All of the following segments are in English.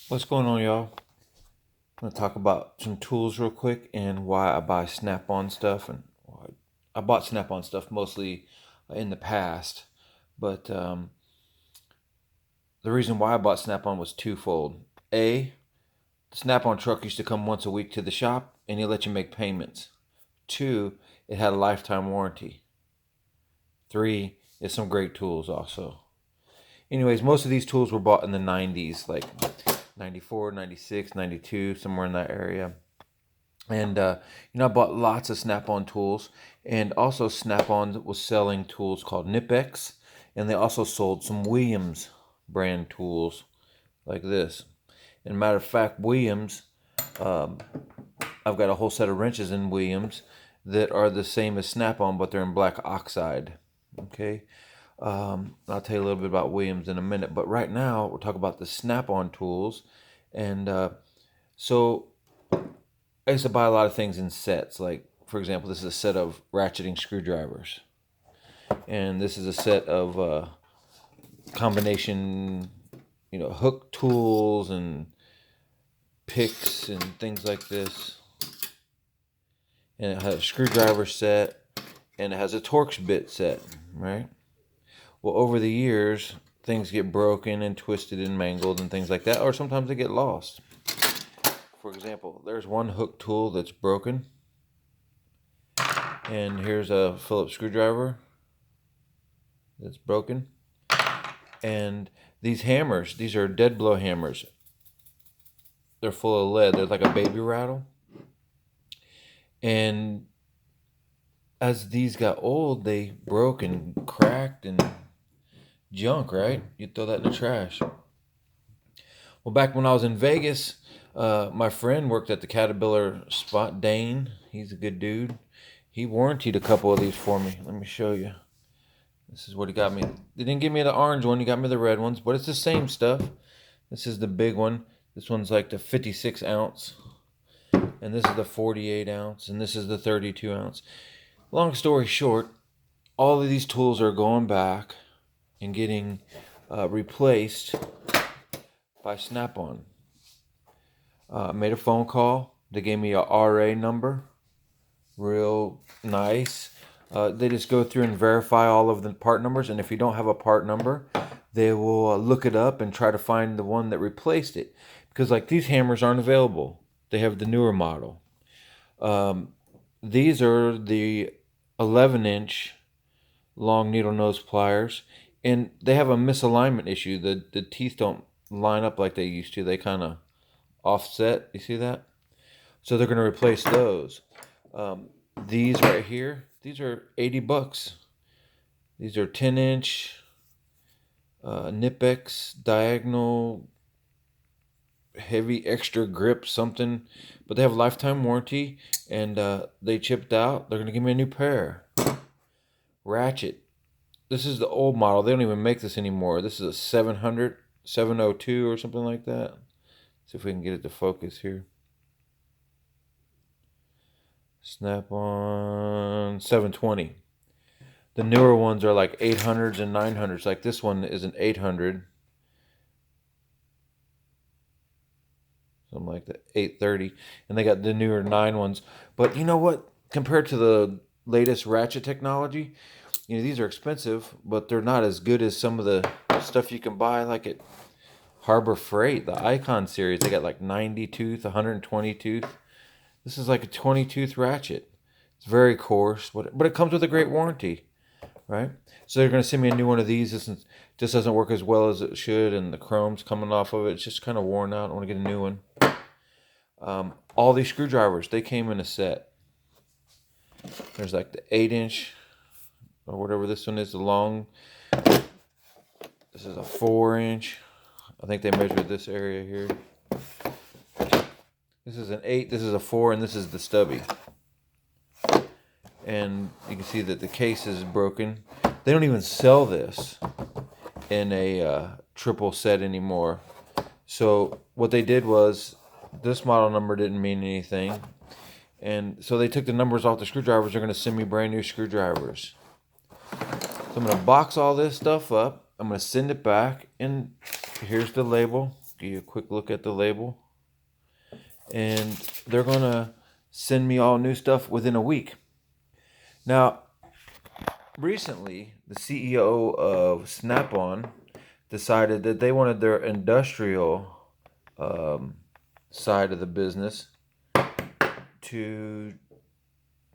What's going on, y'all? I'm going to talk about some tools real quick and why I buy Snap on stuff. And why I bought Snap on stuff mostly in the past, but the reason why I bought Snap on was twofold. A, the Snap on truck used to come once a week to the shop and he let you make payments. Two, it had a lifetime warranty. Three, it's some great tools also. Anyways, most of these tools were bought in the 90s, like 94, 96, 92, somewhere in that area. And I bought lots of Snap-on tools, and also Snap-on was selling tools called Nipex, and they also sold some Williams brand tools like this. And matter of fact, Williams, um, I've got a whole set of wrenches in Williams that are the same as Snap-on, but they're in black oxide. Okay, I'll tell you a little bit about Williams in a minute, but right now we'll talk about the Snap-on tools, and so I used to buy a lot of things in sets. Like, for example, this is a set of ratcheting screwdrivers, and this is a set of combination, hook tools and picks and things like this. And it has a screwdriver set, and it has a Torx bit set, right? Well, over the years, things get broken and twisted and mangled and things like that, or sometimes they get lost. For example, there's one hook tool that's broken, and here's a Phillips screwdriver that's broken. And these hammers, these are dead blow hammers. They're full of lead. They're like a baby rattle. And as these got old, they broke and cracked and junk, right? You'd throw that in the trash. Well, back when I was in Vegas, my friend worked at the Caterpillar spot, Dane. He's a good dude. He warranted a couple of these for me. Let me show you. This is what he got me. They didn't give me the orange one. He got me the red ones, but it's the same stuff. This is the big one. This one's like the 56 ounce. And this is the 48 ounce. And this is the 32 ounce. Long story short, all of these tools are going back and getting replaced by Snap-on. I made a phone call. They gave me a RA number. Real nice. They just go through and verify all of the part numbers. And if you don't have a part number, they will look it up and try to find the one that replaced it. Because like these hammers aren't available. They have the newer model. These are the 11-inch long needle nose pliers. And they have a misalignment issue. The teeth don't line up like they used to. They kind of offset. You see that? So they're going to replace those. These right here, these are $80. These are 10-inch Nipex diagonal heavy extra grip something, but they have lifetime warranty, and they chipped out. They're going to give me a new pair. Ratchet. This is the old model. They don't even make this anymore. This is a 702 or something like that. See if we can get it to focus here. Snap on 720. The newer ones are like 800s and 900s. Like this one is an 800. Something like that, 830. And they got the newer 9 ones. But you know what? Compared to the latest ratchet technology, these are expensive, but they're not as good as some of the stuff you can buy like at Harbor Freight, the Icon series. They got like 90 tooth, 120 tooth. This is like a 20 tooth ratchet. It's very coarse, but it comes with a great warranty, right? So they're going to send me a new one of these. This just doesn't work as well as it should, and the chrome's coming off of it. It's just kind of worn out. I want to get a new one. All these screwdrivers, they came in a set. There's like the 8-inch or whatever this one is, the long. This is a 4-inch. I think they measured this area here. This is an 8, this is a 4, and this is the stubby. And you can see that the case is broken. They don't even sell this in a triple set anymore. So what they did was, this model number didn't mean anything. And so they took the numbers off the screwdrivers. They're going to send me brand new screwdrivers. So I'm going to box all this stuff up. I'm going to send it back. And here's the label. Give you a quick look at the label. And they're going to send me all new stuff within a week. Now, recently, the CEO of Snap-on decided that they wanted their industrial side of the business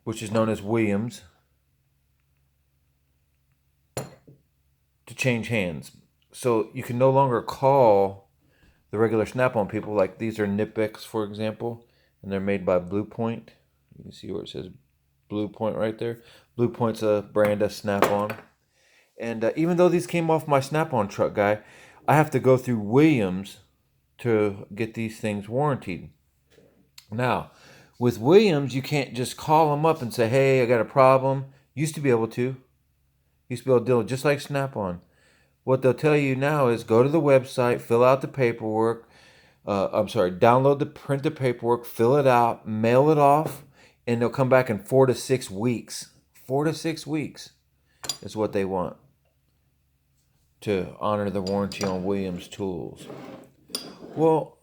which is known as Williams, to change hands. So you can no longer call the regular Snap-on people, like these are Knipex, for example, and they're made by Blue Point. You can see where it says Blue Point right there. Blue Point's a brand of Snap-on. And even though these came off my Snap-on truck, guy, I have to go through Williams to get these things warranted. Now, with Williams, you can't just call them up and say, hey, I got a problem. Used to be able to. Used to be able to deal with just like Snap-on. What they'll tell you now is go to the website, fill out the paperwork. Print the paperwork, fill it out, mail it off, and they'll come back in 4 to 6 weeks. 4 to 6 weeks is what they want to honor the warranty on Williams tools. Well,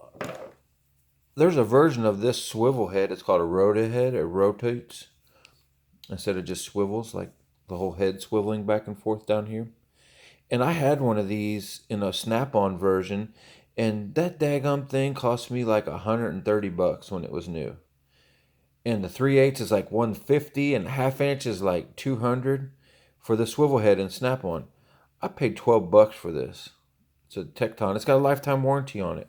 there's a version of this swivel head. It's called a rotahead. It rotates instead of just swivels, like the whole head swiveling back and forth down here. And I had one of these in a Snap-on version, and that daggum thing cost me like $130 when it was new. And the 3/8 is like $150, and half inch is like $200 for the swivel head in Snap-on. I paid $12 for this. It's a Tecton. It's got a lifetime warranty on it.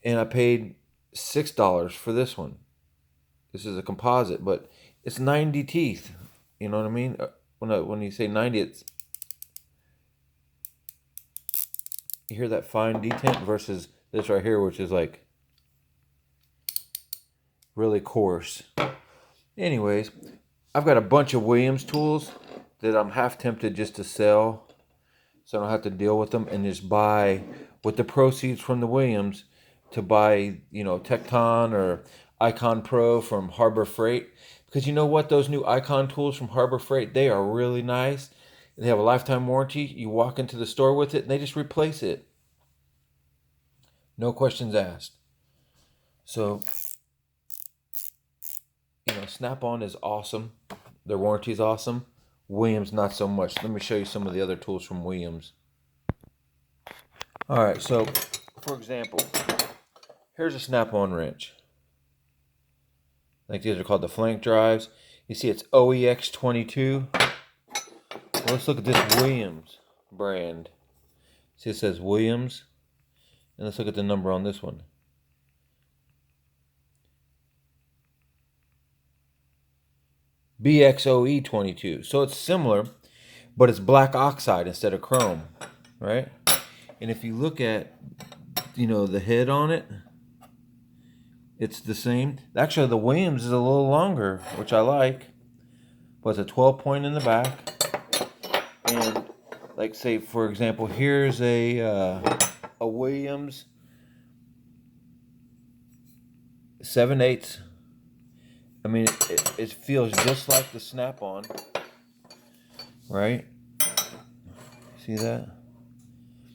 And I paid $6 for this one. This is a composite, but it's 90 teeth. You know what I mean? When you say 90, it's, you hear that fine detent versus this right here, which is like really coarse. Anyways, I've got a bunch of Williams tools that I'm half tempted just to sell, so I don't have to deal with them, and just buy with the proceeds from the Williams to buy, Tecton or Icon Pro from Harbor Freight. Because you know what? Those new Icon tools from Harbor Freight, they are really nice. They have a lifetime warranty. You walk into the store with it, and they just replace it. No questions asked. So, Snap-on is awesome. Their warranty is awesome. Williams, not so much. Let me show you some of the other tools from Williams. All right, so, for example, here's a Snap-on wrench. Like these are called the flank drives. You see it's OEX22. Well, let's look at this Williams brand. See, it says Williams. And let's look at the number on this one. BXOE22. So it's similar, but it's black oxide instead of chrome, right? And if you look at, the head on it, it's the same. Actually, the Williams is a little longer, which I like. But it's a 12 point in the back. And like, say, for example, here's a Williams 7/8. I mean, it feels just like the Snap-on, right? See that?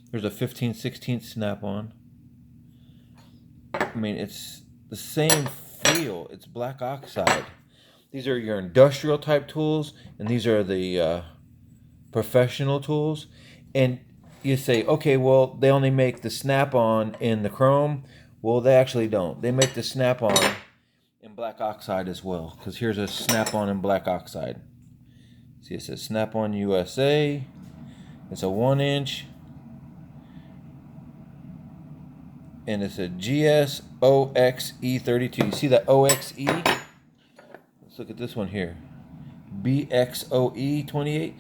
There's a 15/16 Snap-on. I mean, it's the same feel. It's black oxide. These are your industrial type tools, and these are the professional tools. And you say, okay, well, they only make the Snap-on in the chrome. Well, they actually don't. They make the Snap-on in black oxide as well. Because here's a Snap-on in black oxide. See, it says Snap-on USA. It's a 1-inch. And it's a GSOXE32. You see that OXE? Let's look at this one here. BXOE28.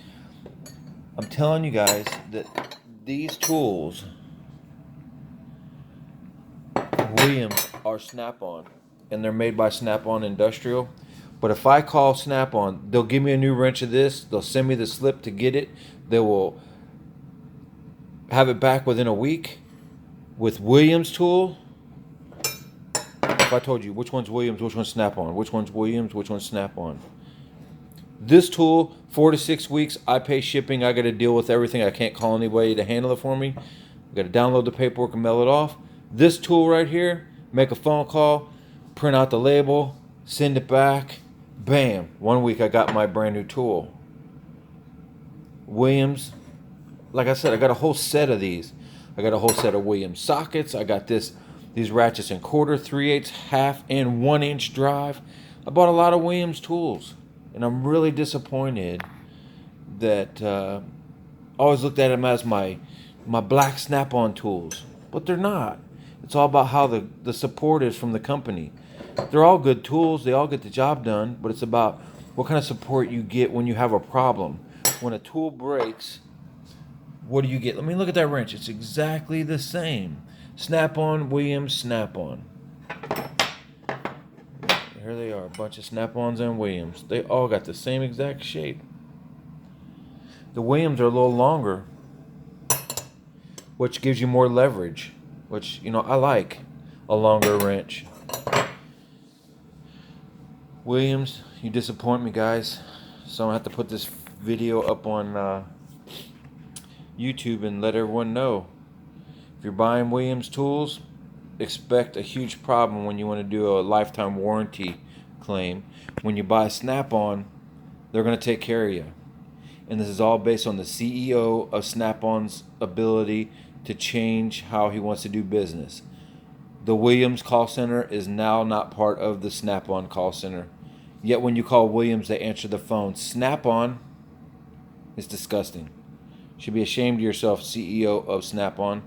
I'm telling you guys that these tools, Williams, are Snap-on. And they're made by Snap-on Industrial. But if I call Snap-on, they'll give me a new wrench of this. They'll send me the slip to get it. They will have it back within a week. With Williams tool, if I told you which one's Williams, which one's Snap-on, which one's Williams, which one's Snap-on. This tool, 4 to 6 weeks, I pay shipping. I got to deal with everything. I can't call anybody to handle it for me. You got to download the paperwork and mail it off. This tool right here, make a phone call, print out the label, send it back. Bam. 1 week I got my brand new tool. Williams, like I said, I got a whole set of these. I got a whole set of Williams sockets. I got these ratchets in 1/4, 3/8, half, and 1-inch drive. I bought a lot of Williams tools, and I'm really disappointed that I always looked at them as my black Snap-on tools, but they're not. It's all about how the support is from the company. They're all good tools. They all get the job done, but it's about what kind of support you get when you have a problem. When a tool breaks, what do you get? Let me look at that wrench. It's exactly the same. Snap-on, Williams, Snap-on. Here they are, a bunch of Snap-ons and Williams. They all got the same exact shape. The Williams are a little longer, which gives you more leverage, which, I like a longer wrench. Williams, you disappoint me, guys. So I'm going to have to put this video up on YouTube and let everyone know. If you're buying Williams tools, expect a huge problem when you want to do a lifetime warranty claim. When you buy Snap-on, they're going to take care of you. And this is all based on the CEO of Snap-on's ability to change how he wants to do business. The Williams call center is now not part of the Snap-on call center. Yet when you call Williams, they answer the phone. Snap-on is disgusting. You should be ashamed of yourself, CEO of Snap-on.